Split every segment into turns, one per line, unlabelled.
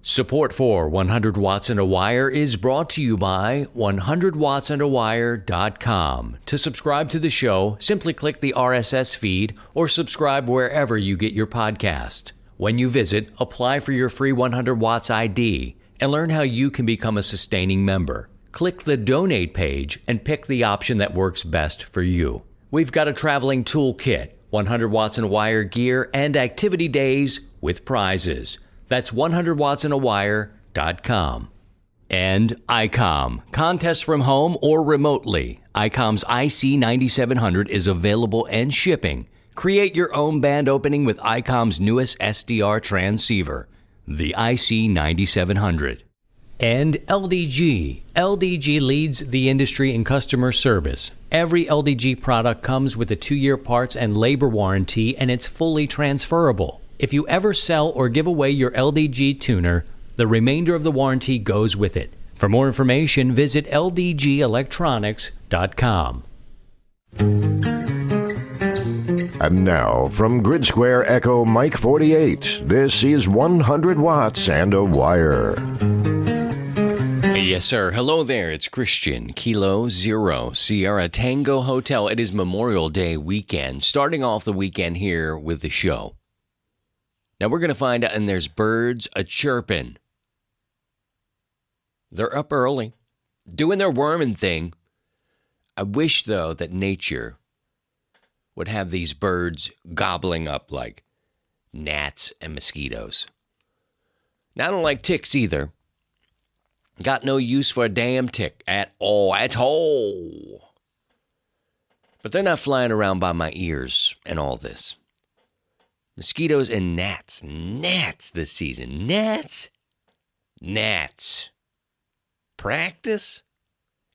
Support for 100 Watts and a Wire is brought to you by 100wattsandawire.com. To subscribe to the show, simply click the RSS feed or subscribe wherever you get your podcast. When you visit, apply for your free 100 Watts ID and learn how you can become a sustaining member. Click the donate page and pick the option that works best for you. We've got a traveling toolkit, 100 Watts and a Wire gear, and activity days with prizes. That's 100wattsandawire.com. And EmComm. Contest from home or remotely. EmComm's IC9700 is available and shipping. Create your own band opening with EmComm's newest SDR transceiver, the IC9700. And LDG. LDG leads the industry in customer service. Every LDG product comes with a 2-year parts and labor warranty, and it's fully transferable. If you ever sell or give away your LDG tuner, the remainder of the warranty goes with it. For more information, visit ldgelectronics.com.
And now, from Grid Square Echo Mike 48, this is 100 Watts and a Wire.
Yes, sir. Hello there. It's Christian, Kilo Zero, Sierra Tango Hotel. It is Memorial Day weekend, starting off the weekend here with the show. Now, we're going to find out, and there's birds a-chirping. They're up early, doing their worming thing. I wish, though, that nature would have these birds gobbling up like gnats and mosquitoes. Now, I don't like ticks either. Got no use for a damn tick at all. But they're not flying around by my ears and all this. Mosquitoes and gnats. Gnats this season. Gnats. Practice?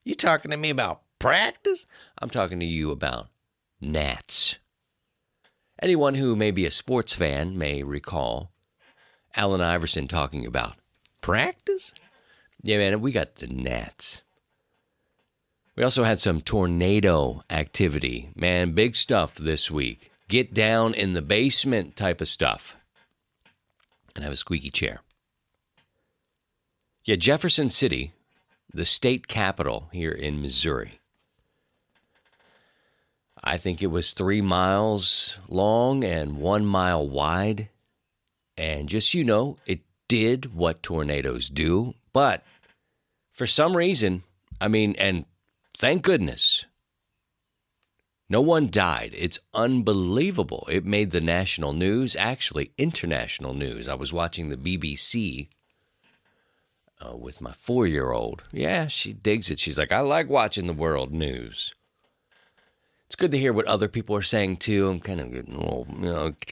You talking to me about practice? I'm talking to you about gnats. Anyone who may be a sports fan may recall Allen Iverson talking about practice? Yeah, man, we got the gnats. We also had some tornado activity. Man, big stuff this week. Get down in the basement type of stuff. And have a squeaky chair. Yeah, Jefferson City, the state capital here in Missouri. I think it was 3 miles long and 1 mile wide. And just, it did what tornadoes do. But for some reason, and thank goodness, no one died. It's unbelievable. It made the national news, actually international news. I was watching the BBC with my 4-year-old. Yeah, she digs it. She's like, I like watching the world news. It's good to hear what other people are saying, too. I'm kind of,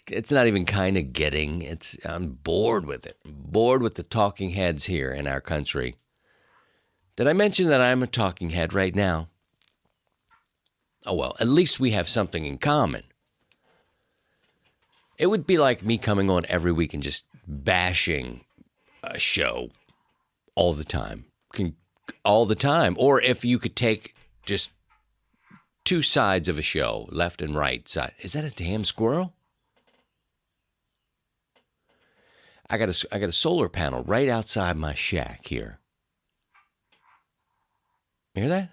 it's not even kind of getting. I'm bored with it. I'm bored with the talking heads here in our country. Did I mention that I'm a talking head right now? Oh, well, at least we have something in common. It would be like me coming on every week and just bashing a show all the time. Or if you could take just 2 sides of a show, left and right side. Is that a damn squirrel? I got a solar panel right outside my shack here. Hear that?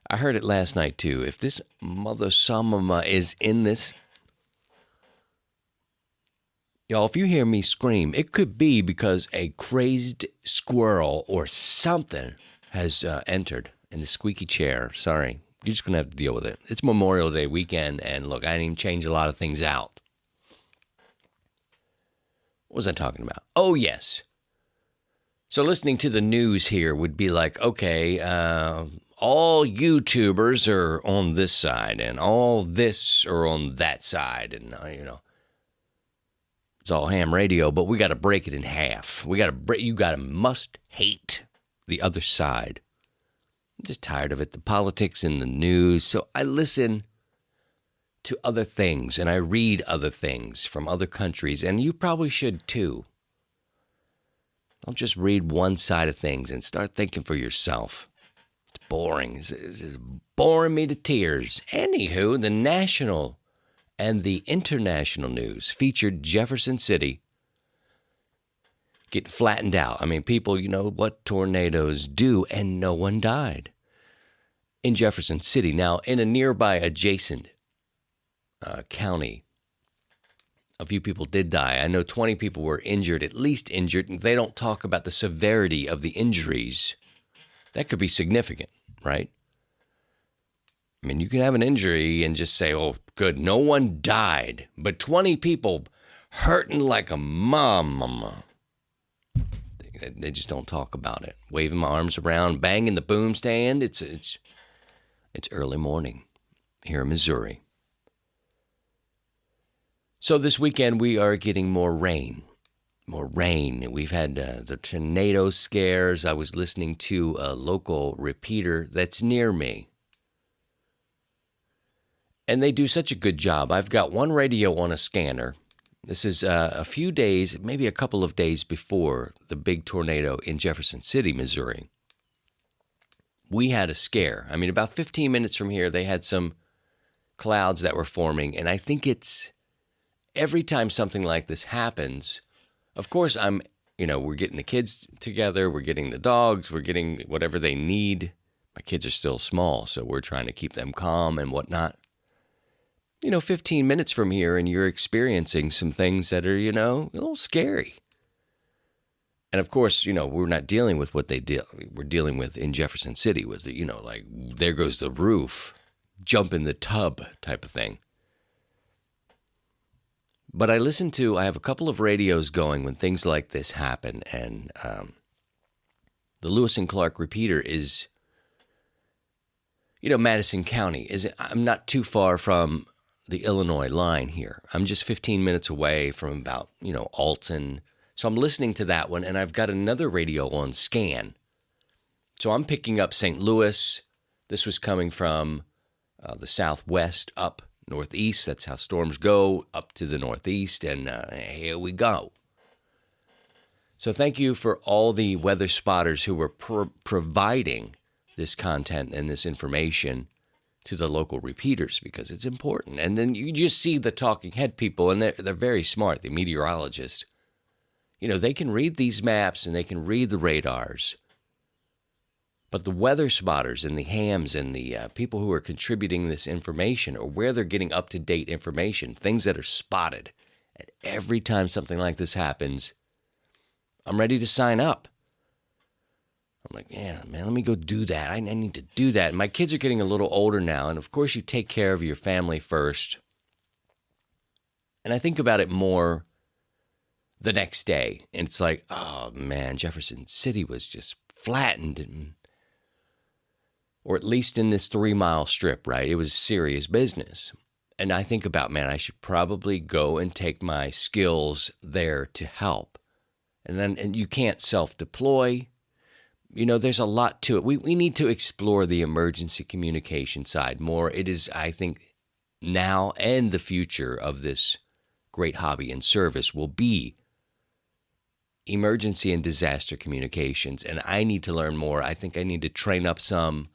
I heard it last night, too. If this mother samama is in this, y'all, if you hear me scream, it could be because a crazed squirrel or something has entered in the squeaky chair. Sorry. You're just going to have to deal with it. It's Memorial Day weekend, and look, I didn't even change a lot of things out. What was I talking about? Oh, yes. So listening to the news here would be like, okay, all YouTubers are on this side, and all this are on that side, and, it's all ham radio, but we got to break it in half. You got to must hate the other side. I'm just tired of it, the politics and the news. So I listen to other things, and I read other things from other countries, and you probably should too. Don't just read one side of things and start thinking for yourself. It's boring. It's boring me to tears. Anywho, the national And the international news featured Jefferson City get flattened out. I mean, people, you know what tornadoes do, and no one died in Jefferson City. Now, in a nearby adjacent county, a few people did die. I know 20 people were injured, at least injured. And they don't talk about the severity of the injuries. That could be significant, right? I mean, you can have an injury and just say, oh, good, no one died, but 20 people hurting like a mama. They just don't talk about it. Waving my arms around, banging the boom stand. It's early morning here in Missouri. So this weekend we are getting more rain. We've had the tornado scares. I was listening to a local repeater that's near me. And they do such a good job. I've got one radio on a scanner. This is a few days, maybe a couple of days before the big tornado in Jefferson City, Missouri. We had a scare. I mean, about 15 minutes from here, they had some clouds that were forming. And I think it's every time something like this happens, of course, we're getting the kids together, we're getting the dogs, we're getting whatever they need. My kids are still small, so we're trying to keep them calm and whatnot. 15 minutes from here and you're experiencing some things that are, a little scary. And of course, we're not dealing with what we're dealing with in Jefferson City with the, like there goes the roof, jump in the tub type of thing. But I have a couple of radios going when things like this happen. And the Lewis and Clark repeater is, Madison County. I'm not too far from the Illinois line here. I'm just 15 minutes away from about, Alton. So I'm listening to that one, and I've got another radio on scan. So I'm picking up St. Louis. This was coming from the southwest up northeast. That's how storms go, up to the northeast, and here we go. So thank you for all the weather spotters who were providing this content and this information to the local repeaters because it's important. And then you just see the talking head people, and they're very smart, the meteorologists. They can read these maps and they can read the radars. But the weather spotters and the hams and the people who are contributing this information or where they're getting up-to-date information, things that are spotted. And every time something like this happens, I'm ready to sign up. I'm like, yeah, man, let me go do that. I need to do that. And my kids are getting a little older now. And of course, you take care of your family first. And I think about it more the next day. And it's like, oh, man, Jefferson City was just flattened. Or at least in this 3-mile strip, right? It was serious business. And I think about, man, I should probably go and take my skills there to help. And you can't self-deploy. There's a lot to it. We need to explore the emergency communication side more. It is, I think, now and the future of this great hobby and service will be emergency and disaster communications. And I need to learn more. I think I need to train up some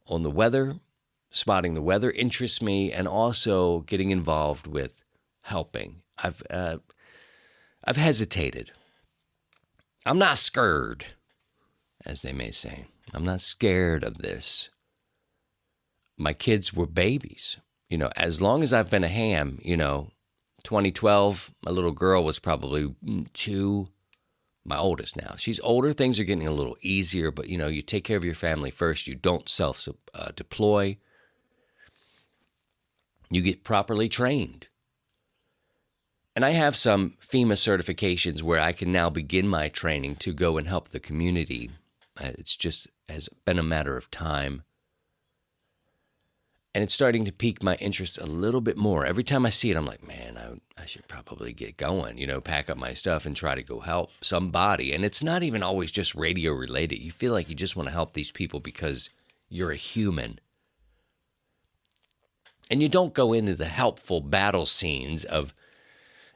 on the weather. Spotting the weather interests me, and also getting involved with helping. I've hesitated. I'm not scared, as they may say. I'm not scared of this. My kids were babies. As long as I've been a ham, 2012, my little girl was probably 2, my oldest now. She's older. Things are getting a little easier, but, you take care of your family first. You don't self-deploy. You get properly trained. And I have some FEMA certifications where I can now begin my training to go and help the community. It's just has been a matter of time. And it's starting to pique my interest a little bit more. Every time I see it, I'm like, man, I should probably get going, pack up my stuff and try to go help somebody. And it's not even always just radio related. You feel like you just want to help these people because you're a human. And you don't go into the helpful battle scenes of,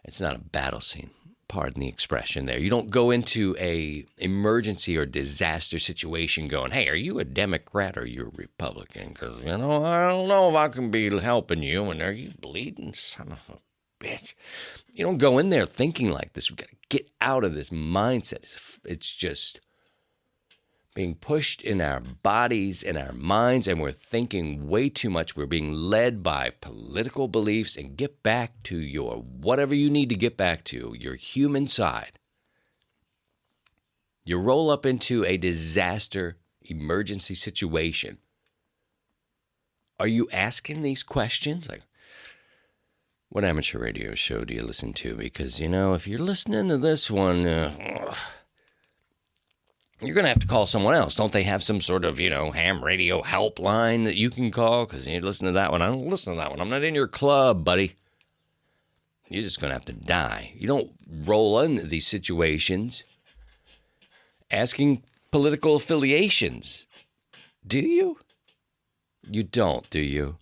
it's not a battle scene. pardon the expression there. You don't go into a emergency or disaster situation going, hey, are you a Democrat or are you a Republican? Because, I don't know if I can be helping you. And are you bleeding, son of a bitch? You don't go in there thinking like this. We've got to get out of this mindset. It's just being pushed in our bodies and our minds, and we're thinking way too much. We're being led by political beliefs, and get back to your whatever you need to get back to, your human side. You roll up into a disaster emergency situation. Are you asking these questions? Like, what amateur radio show do you listen to? Because, if you're listening to this one, you're going to have to call someone else. Don't they have some sort of, ham radio helpline that you can call? Because you listen to that one. I don't listen to that one. I'm not in your club, buddy. You're just going to have to die. You don't roll into these situations asking political affiliations. Do you? You don't, do you?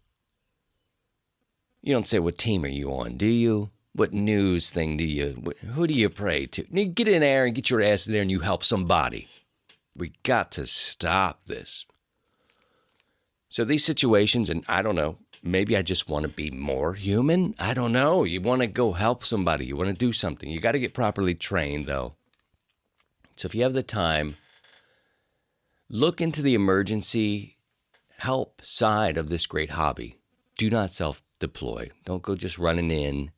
You don't say, what team are you on, do you? What news thing do you, who do you pray to? You get in there and get your ass in there and you help somebody. We got to stop this. So these situations, and I don't know, maybe I just want to be more human. I don't know. You want to go help somebody. You want to do something. You got to get properly trained, though. So if you have the time, look into the emergency help side of this great hobby. Do not self-deploy. Don't go just running in.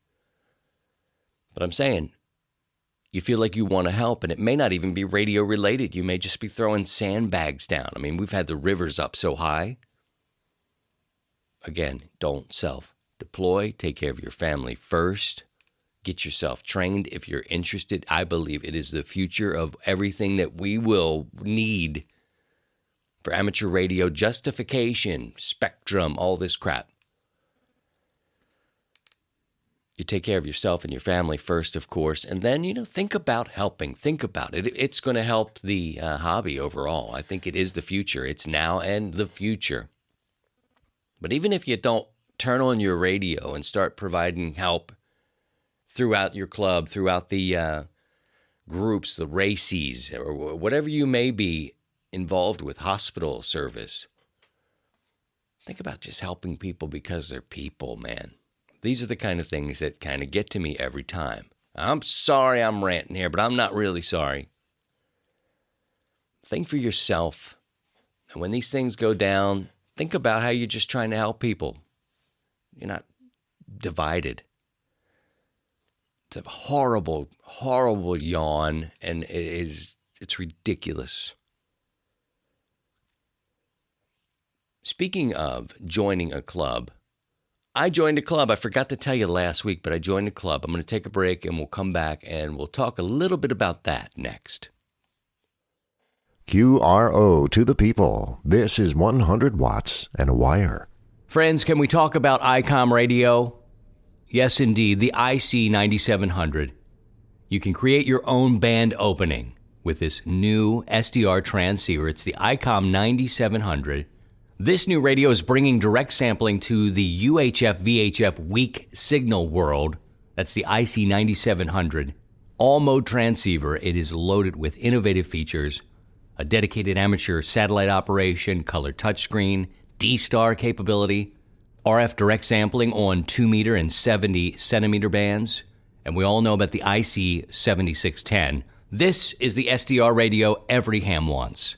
But I'm saying, you feel like you want to help, and it may not even be radio related. You may just be throwing sandbags down. I mean, we've had the rivers up so high. Again, don't self-deploy. Take care of your family first. Get yourself trained if you're interested. I believe it is the future of everything that we will need for amateur radio justification, spectrum, all this crap. You take care of yourself and your family first, of course, and then, think about helping. Think about it. It's going to help the hobby overall. I think it is the future. It's now and the future. But even if you don't turn on your radio and start providing help throughout your club, throughout the groups, the races, or whatever you may be involved with, hospital service, think about just helping people because they're people, man. These are the kind of things that kind of get to me every time. I'm sorry I'm ranting here, but I'm not really sorry. Think for yourself. And when these things go down, think about how you're just trying to help people. You're not divided. It's a horrible, horrible yawn, and it's ridiculous. Speaking of joining a club, I joined a club. I forgot to tell you last week, but I joined a club. I'm going to take a break, and we'll come back, and we'll talk a little bit about that next.
QRO to the people. This is 100 watts and a wire.
Friends, can we talk about EmComm radio? Yes, indeed, the IC 9700. You can create your own band opening with this new SDR transceiver. It's the EmComm 9700. This new radio is bringing direct sampling to the UHF-VHF weak signal world. That's the IC 9700. All-mode transceiver. It is loaded with innovative features, a dedicated amateur satellite operation, color touchscreen, D-Star capability, RF direct sampling on 2-meter and 70-centimeter bands, and we all know about the IC 7610. This is the SDR radio every ham wants.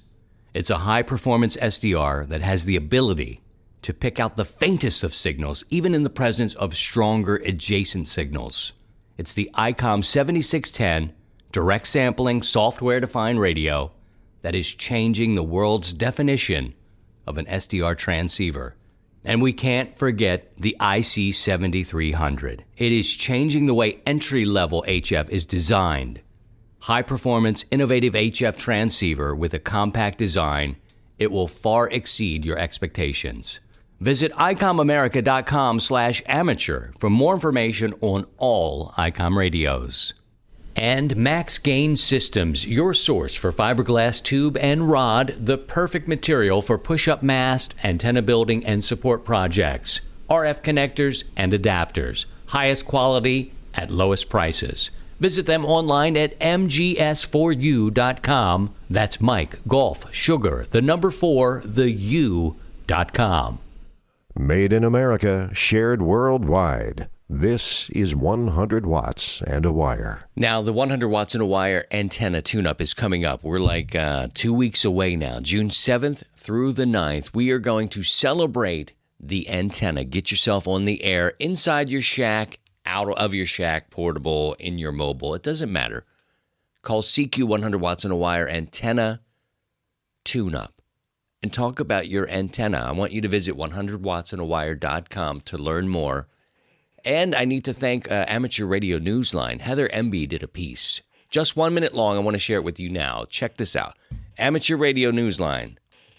It's a high-performance SDR that has the ability to pick out the faintest of signals, even in the presence of stronger adjacent signals. It's the EmComm 7610 direct sampling software-defined radio that is changing the world's definition of an SDR transceiver. And we can't forget the IC 7300. It is changing the way entry-level HF is designed. High-performance, innovative HF transceiver with a compact design. It will far exceed your expectations. Visit ICOMAmerica.com/amateur for more information on all EmComm radios. And Max Gain Systems, your source for fiberglass tube and rod, the perfect material for push-up mast, antenna building, and support projects. RF connectors and adapters. Highest quality at lowest prices. Visit them online at mgs4u.com. That's Mike, Golf, Sugar, the number 4, the U.com.
Made in America, shared worldwide. This is 100 watts and a wire.
Now, the 100 watts and a wire antenna tune-up is coming up. We're like 2 weeks away now. June 7th through the 9th, we are going to celebrate the antenna. Get yourself on the air, inside your shack, out of your shack, portable, in your mobile. It doesn't matter. Call CQ 100 watts and a wire antenna tune-up and talk about your antenna. I want you to visit 100wattsandawire.com to learn more. And I need to thank Amateur Radio Newsline. Heather Emby did a piece. Just 1 minute long. I want to share it with you now. Check this out. Amateur Radio Newsline.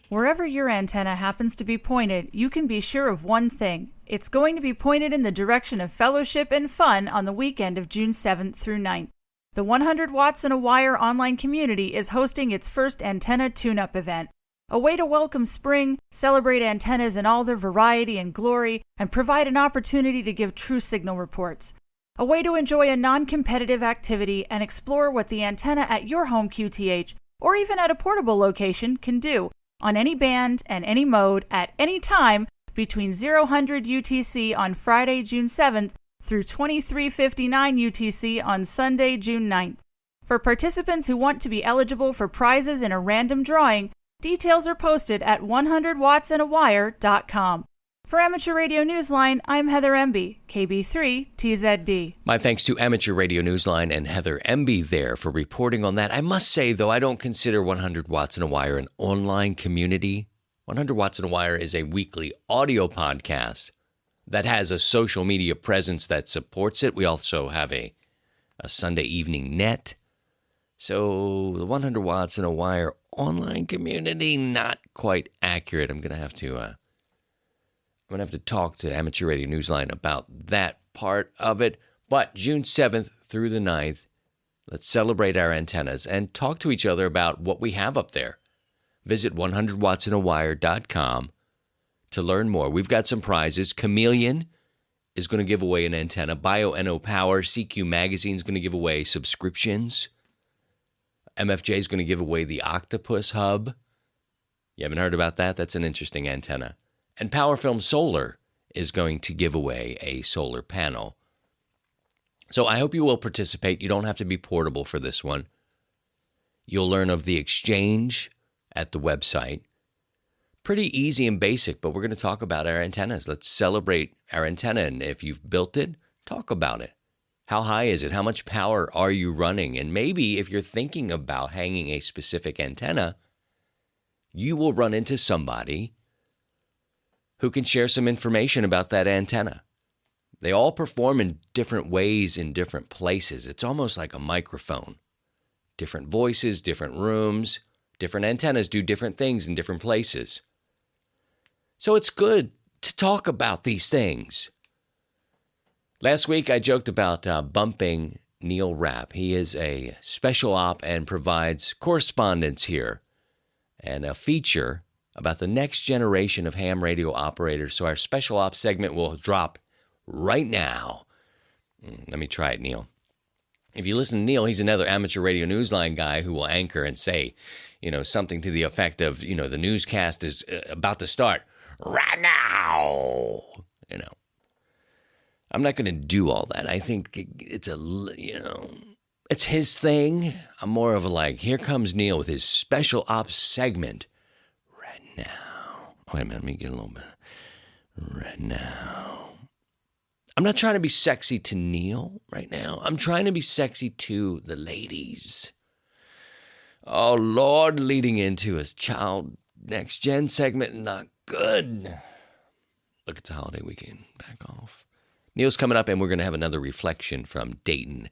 Wherever your antenna happens to be pointed, you can be sure of one thing. It's going to be pointed in the direction of fellowship and fun on the weekend of June 7th through 9th. The 100 Watts and a Wire online community is hosting its first antenna tune-up event. A way to welcome spring, celebrate antennas in all their variety and glory, and provide an opportunity to give true signal reports. A way to enjoy a non-competitive activity and explore what the antenna at your home QTH, or even at a portable location, can do on any band and any mode at any time between 0000 UTC on Friday, June 7th through 2359 UTC on Sunday, June 9th. For participants who want to be eligible for prizes in a random drawing, details are posted at 100wattsandawire.com. For Amateur Radio Newsline, I'm Heather Emby, KB3TZD.
My thanks to Amateur Radio Newsline and Heather Emby there for reporting on that. I must say, though, I don't consider 100 Watts and a Wire an online community. 100 Watts and a Wire is a weekly audio podcast that has a social media presence that supports it. We also have a Sunday evening net. So the 100 Watts and a Wire online community, not quite accurate. I'm going to have to talk to Amateur Radio Newsline about that part of it. But June 7th through the 9th, let's celebrate our antennas and talk to each other about what we have up there. Visit 100wattsandawire.com to learn more. We've got some prizes. Chameleon is going to give away an antenna. BioNO Power, CQ Magazine is going to give away subscriptions. MFJ is going to give away the Octopus Hub. You haven't heard about that? That's an interesting antenna. And PowerFilm Solar is going to give away a solar panel. So I hope you will participate. You don't have to be portable for this one. You'll learn of the exchange at the website. Pretty easy and basic, but we're going to talk about our antennas. Let's celebrate our antenna, and if you've built it, talk about it. How high is it? How much power are you running? And maybe if you're thinking about hanging a specific antenna, you will run into somebody who can share some information about that antenna. They all perform in different ways in different places. It's almost like a microphone. Different voices, different rooms, different antennas do different things in different places. So it's good to talk about these things. Last week I joked about bumping Neil Rapp. He is a special op and provides correspondence here and a feature about the next generation of ham radio operators. So our special ops segment will drop right now. Let me try it, Neil. If you listen to Neil, he's another Amateur Radio Newsline guy who will anchor and say, something to the effect of, the newscast is about to start right now. I'm not going to do all that. I think it's it's his thing. I'm more of a here comes Neil with his special ops segment right now. Wait a minute, let me get a little bit. Right now. I'm not trying to be sexy to Neil right now. I'm trying to be sexy to the ladies. Oh, Lord, leading into his child next gen segment, not good. Look, it's a holiday weekend. Back off. Neil's coming up, and we're going to have another reflection from Dayton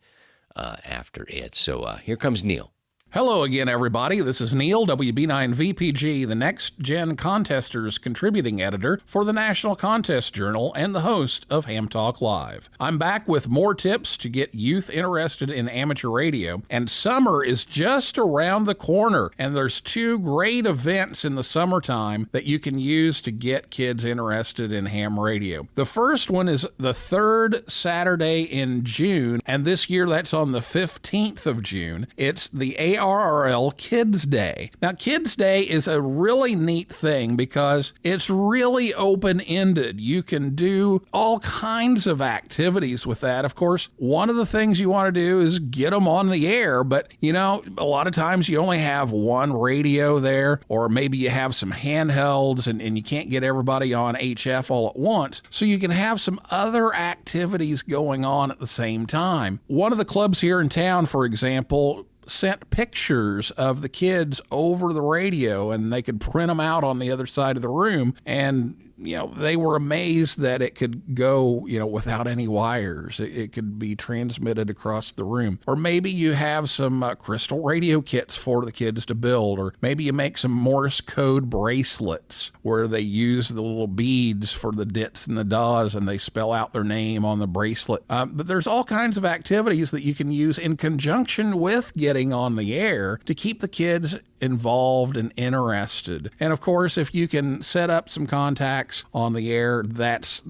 after it. So here comes Neil.
Hello again, everybody. This is Neil, WB9VPG, the Next Gen Contesters contributing editor for the National Contest Journal and the host of Ham Talk Live. I'm back with more tips to get youth interested in amateur radio, and summer is just around the corner, and there's two great events in the summertime that you can use to get kids interested in ham radio. The first one is the third Saturday in June, and this year that's on the 15th of June. It's the ARRL Kids Day. Now, Kids Day is a really neat thing because it's really open-ended. You can do all kinds of activities with that. Of course, one of the things you want to do is get them on the air, but you know, a lot of times you only have one radio there, or maybe you have some handhelds and you can't get everybody on HF all at once. So you can have some other activities going on at the same time. One of the clubs here in town, for example, sent pictures of the kids over the radio, and they could print them out on the other side of the room, and they were amazed that it could go, without any wires. It could be transmitted across the room. Or maybe you have some crystal radio kits for the kids to build, or maybe you make some Morse code bracelets where they use the little beads for the dits and the dahs, and they spell out their name on the bracelet. But there's all kinds of activities that you can use in conjunction with getting on the air to keep the kids involved and interested. And of course, if you can set up some contacts on the air, that's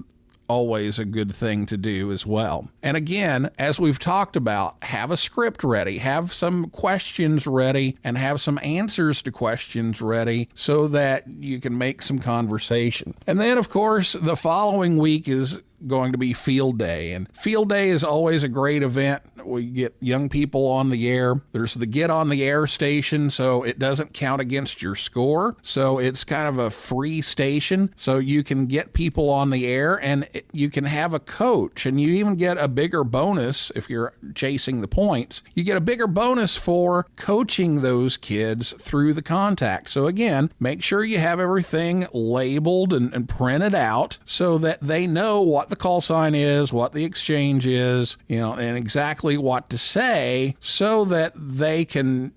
always a good thing to do as well. And again, as we've talked about, have a script ready, have some questions ready, and have some answers to questions ready so that you can make some conversation. And then, of course, the following week is going to be Field Day. And Field Day is always a great event. We get young people on the air. There's the Get on the Air station, so it doesn't count against your score. So it's kind of a free station, so you can get people on the air, and you can have a coach, and you even get a bigger bonus if you're chasing the points. You get a bigger bonus for coaching those kids through the contact. So again, make sure you have everything labeled and printed out so that they know what the call sign is, what the exchange is, and exactly what to say, so that they can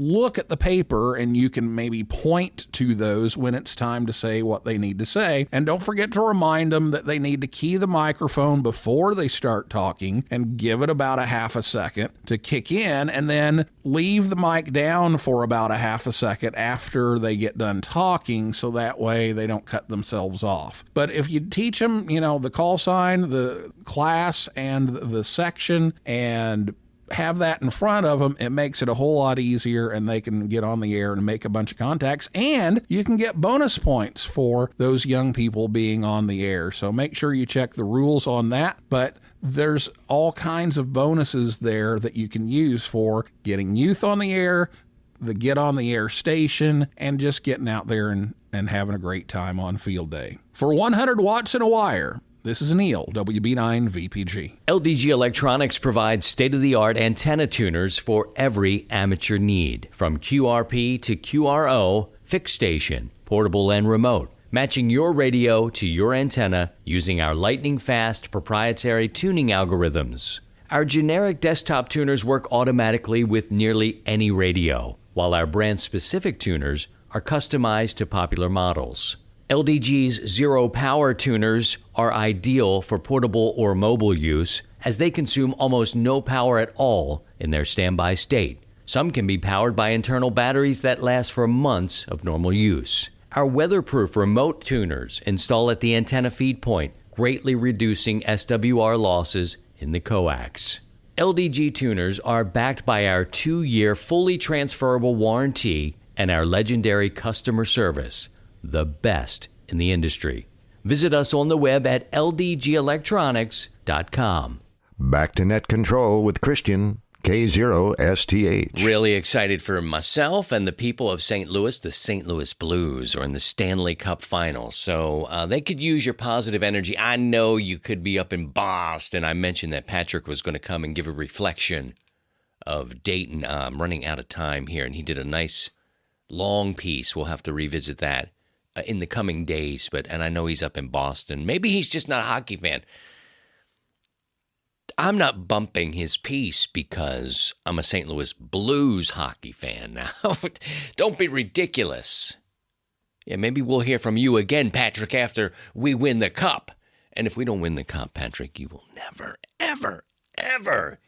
look at the paper and you can maybe point to those when it's time to say what they need to say. And don't forget to remind them that they need to key the microphone before they start talking and give it about a half a second to kick in, and then leave the mic down for about a half a second after they get done talking, so that way they don't cut themselves off. But if you teach them, the call sign, the class, and the section, and have that in front of them, it makes it a whole lot easier, and they can get on the air and make a bunch of contacts, and you can get bonus points for those young people being on the air. So make sure you check the rules on that, but there's all kinds of bonuses there that you can use for getting youth on the air, the Get on the Air station, and just getting out there and having a great time on Field Day. For 100 watts and a wire, this is Neil, WB9VPG.
LDG Electronics provides state-of-the-art antenna tuners for every amateur need, from QRP to QRO, fixed station, portable and remote, matching your radio to your antenna using our lightning-fast proprietary tuning algorithms. Our generic desktop tuners work automatically with nearly any radio, while our brand-specific tuners are customized to popular models. LDG's Zero Power tuners are ideal for portable or mobile use, as they consume almost no power at all in their standby state. Some can be powered by internal batteries that last for months of normal use. Our weatherproof remote tuners install at the antenna feed point, greatly reducing SWR losses in the coax. LDG tuners are backed by our 2-year fully transferable warranty and our legendary customer service, the best in the industry. Visit us on the web at ldgelectronics.com.
Back to net control with Christian, K0STH.
Really excited for myself and the people of St. Louis. The St. Louis Blues are in the Stanley Cup Finals, so they could use your positive energy. I know you could be up in Boston. I mentioned that Patrick was going to come and give a reflection of Dayton. I'm running out of time here, and he did a nice long piece. We'll have to revisit that in the coming days, and I know he's up in Boston. Maybe he's just not a hockey fan. I'm not bumping his piece because I'm a St. Louis Blues hockey fan now. Don't be ridiculous. Yeah, maybe we'll hear from you again, Patrick, after we win the cup. And if we don't win the cup, Patrick, you will never, ever, ever,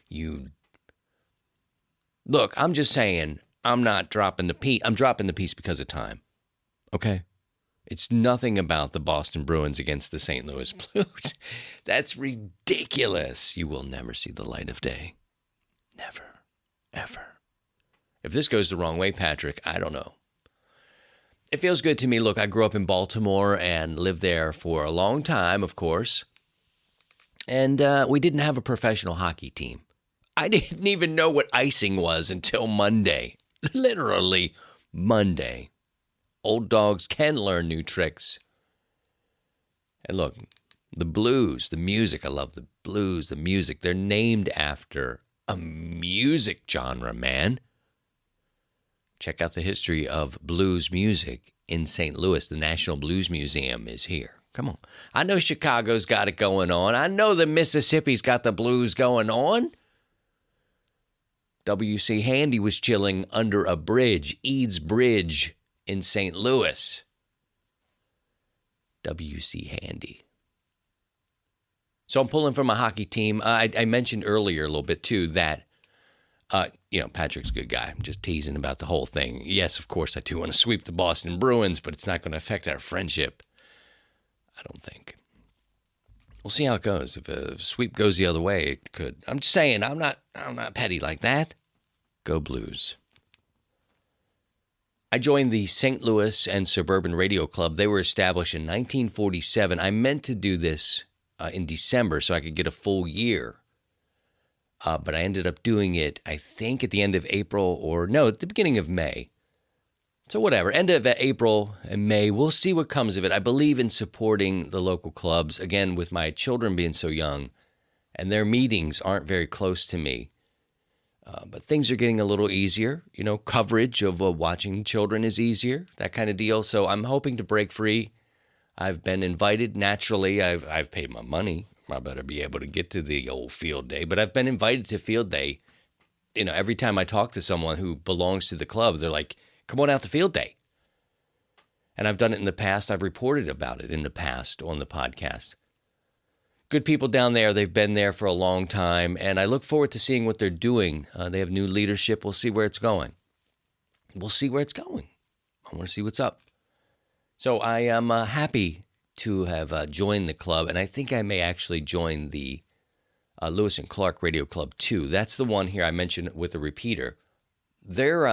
Look, I'm just saying, I'm not dropping the piece. I'm dropping the piece because of time. Okay? It's nothing about the Boston Bruins against the St. Louis Blues. That's ridiculous. You will never see the light of day. Never, ever. If this goes the wrong way, Patrick, I don't know. It feels good to me. Look, I grew up in Baltimore and lived there for a long time, of course. And we didn't have a professional hockey team. I didn't even know what icing was until Monday. Literally Monday. Old dogs can learn new tricks. And look, the blues, the music, I love the blues, the music. They're named after a music genre, man. Check out the history of blues music in St. Louis. The National Blues Museum is here. Come on. I know Chicago's got it going on. I know the Mississippi's got the blues going on. W.C. Handy was chilling under a bridge, Eads Bridge, in St. Louis. W.C. Handy. So I'm pulling from a hockey team. I mentioned earlier a little bit, too, that, Patrick's a good guy. I'm just teasing about the whole thing. Yes, of course, I do want to sweep the Boston Bruins, but it's not going to affect our friendship. I don't think. We'll see how it goes. If a sweep goes the other way, it could. I'm just saying, I'm not petty like that. Go Blues. I joined the St. Louis and Suburban Radio Club. They were established in 1947. I meant to do this in December so I could get a full year. But I ended up doing it, I think, at the end of April at the beginning of May. So whatever, end of April and May, we'll see what comes of it. I believe in supporting the local clubs, again, with my children being so young, and their meetings aren't very close to me. But things are getting a little easier. Coverage of watching children is easier, that kind of deal. So I'm hoping to break free. I've been invited. Naturally, I've paid my money. I better be able to get to the old field day. But I've been invited to field day. Every time I talk to someone who belongs to the club, they're like, come on out to field day. And I've done it in the past. I've reported about it in the past on the podcast. Good people down there. They've been there for a long time, and I look forward to seeing what they're doing. They have new leadership. We'll see where it's going. I want to see what's up. So I am happy to have joined the club, and I think I may actually join the Lewis and Clark Radio Club too. That's the one here I mentioned with a repeater. They're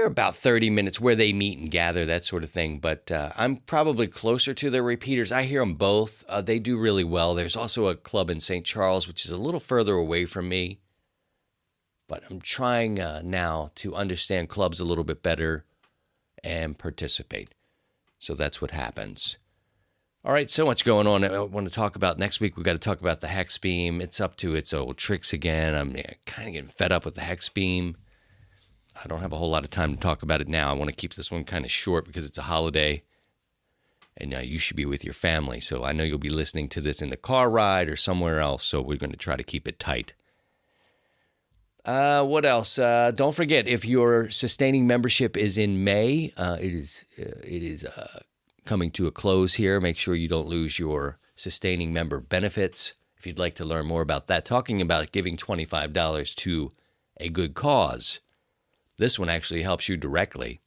about 30 minutes where they meet and gather, that sort of thing. But I'm probably closer to their repeaters. I hear them both. They do really well. There's also a club in St. Charles, which is a little further away from me. But I'm trying now to understand clubs a little bit better and participate. So that's what happens. All right, so much going on. I want to talk about next week. We've got to talk about the hex beam. It's up to its old tricks again. I'm kind of getting fed up with the hex beam. I don't have a whole lot of time to talk about it now. I want to keep this one kind of short because it's a holiday, and you should be with your family. So I know you'll be listening to this in the car ride or somewhere else, so we're going to try to keep it tight. What else? Don't forget, if your sustaining membership is in May, it is coming to a close here. Make sure you don't lose your sustaining member benefits. If you'd like to learn more about that, talking about giving $25 to a good cause. This one actually helps you directly.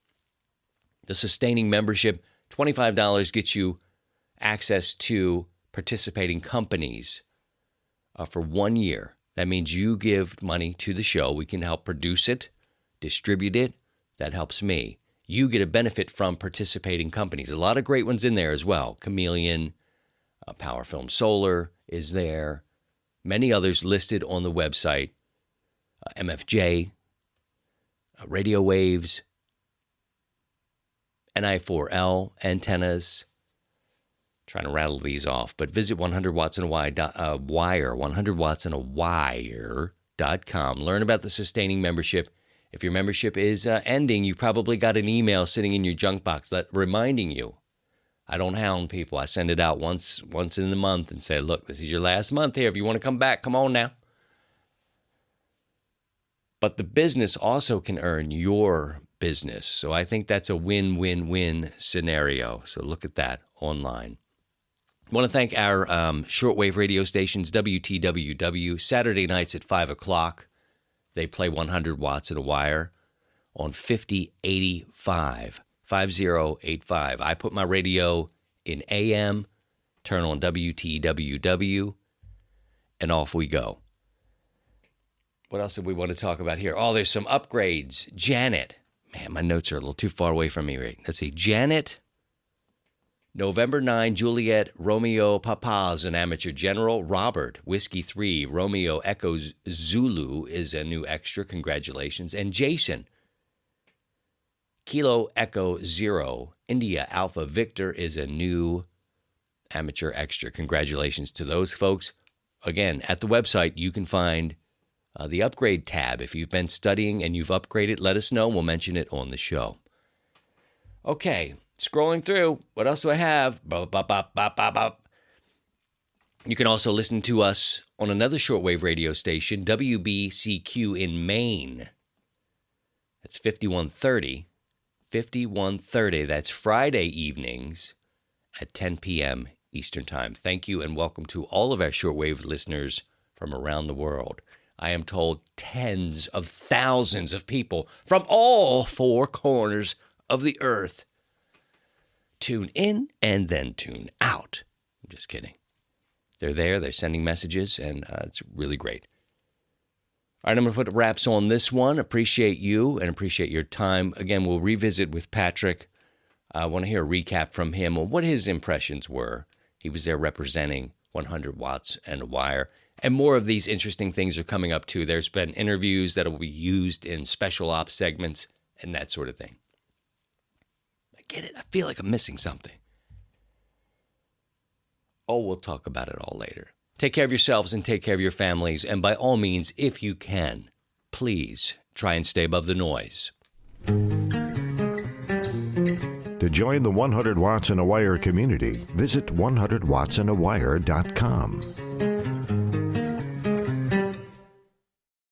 The sustaining membership, $25 gets you access to participating companies for 1 year. That means you give money to the show. We can help produce it, distribute it. That helps me. You get a benefit from participating companies. A lot of great ones in there as well. Chameleon, Power Film Solar is there. Many others listed on the website. MFJ, Radio Waves, NI4L, antennas. Trying to rattle these off, but visit 100wattsandawire.com. Learn about the sustaining membership. If your membership is ending, you probably got an email sitting in your junk box reminding you I don't hound people. I send it out once in the month and say, look, this is your last month here. If you want to come back, come on now. But the business also can earn your business. So I think that's a win-win-win scenario. So look at that online. I want to thank our shortwave radio stations, WTWW, Saturday nights at 5 o'clock. They play 100 watts in a wire on 5085. 5085. I put my radio in AM, turn on WTWW, and off we go. What else do we want to talk about here? Oh, there's some upgrades. Janet. Man, my notes are a little too far away from me. Right? Let's see. Janet, November 9, Juliet, Romeo, Papa's an amateur general. Robert, Whiskey 3, Romeo, Echo, Zulu is a new extra. Congratulations. And Jason, Kilo Echo 0, India Alpha Victor is a new amateur extra. Congratulations to those folks. Again, at the website, you can find the upgrade tab. If you've been studying and you've upgraded, let us know. We'll mention it on the show. Okay, scrolling through. What else do I have? You can also listen to us on another shortwave radio station, WBCQ in Maine. That's 5130. 5130. That's Friday evenings at 10 p.m. Eastern Time. Thank you and welcome to all of our shortwave listeners from around the world. I am told tens of thousands of people from all four corners of the earth tune in and then tune out. I'm just kidding. They're there, they're sending messages, and it's really great. All right, I'm going to put wraps on this one. Appreciate you and appreciate your time. Again, we'll revisit with Patrick. I want to hear a recap from him on what his impressions were. He was there representing 100 watts and a wire. And more of these interesting things are coming up, too. There's been interviews that will be used in special ops segments and that sort of thing. I get it. I feel like I'm missing something. Oh, we'll talk about it all later. Take care of yourselves and take care of your families. And by all means, if you can, please try and stay above the noise.
To join the 100 Watts in a Wire community, visit 100wattsandawire.com.